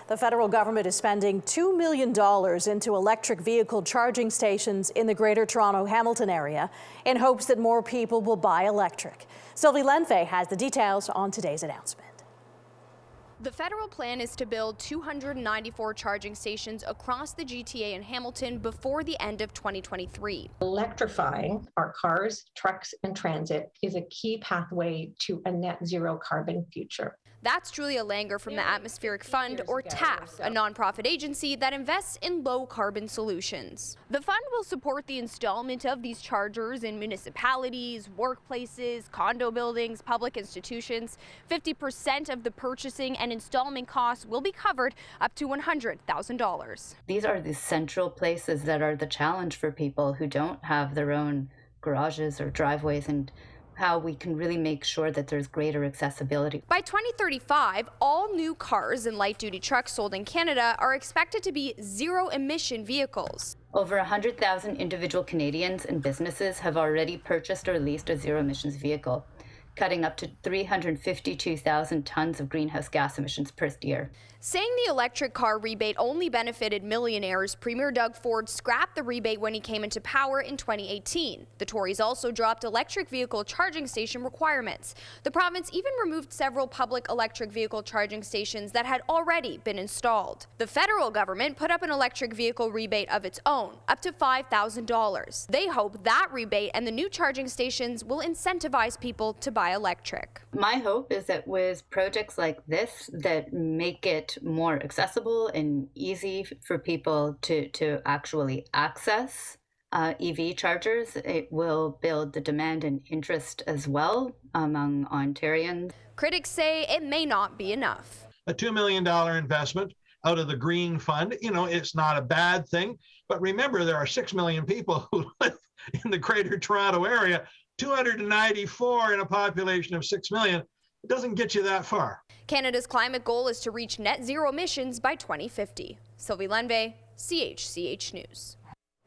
The federal government is spending $2 million into electric vehicle charging stations in the Greater Toronto-Hamilton area in hopes that more people will buy electric. Sylvie Lendvay has the details on today's announcement. The federal plan is to build 294 charging stations across the GTA and Hamilton before the end of 2023. Electrifying our cars, trucks, and transit is a key pathway to a net zero carbon future. That's Julia Langer from the Atmospheric Fund, or TAF, a nonprofit agency that invests in low-carbon solutions. The fund will support the installment of these chargers in municipalities, workplaces, condo buildings, public institutions. 50% of the purchasing and installment costs will be covered up to $100,000. These are the central places that are the challenge for people who don't have their own garages or driveways, and how we can really make sure that there's greater accessibility. By 2035, all new cars and light-duty trucks sold in Canada are expected to be zero-emission vehicles. Over 100,000 individual Canadians and businesses have already purchased or leased a zero-emissions vehicle, cutting up to 352,000 tons of greenhouse gas emissions per year. Saying the electric car rebate only benefited millionaires, Premier Doug Ford scrapped the rebate when he came into power in 2018. The Tories also dropped electric vehicle charging station requirements. The province even removed several public electric vehicle charging stations that had already been installed. The federal government put up an electric vehicle rebate of its own, up to $5,000. They hope that rebate and the new charging stations will incentivize people to buy electric. My hope is that with projects like this that make it more accessible and easy for people to actually access EV chargers, it will build the demand and interest as well among Ontarians. Critics say it may not be enough. A $2 million investment out of the Green Fund, it's not a bad thing. But remember, there are 6 million people who live in the Greater Toronto area, 294 in a population of 6 million. It doesn't get you that far. Canada's climate goal is to reach net zero emissions by 2050. Sylvie Lendvay, CHCH News.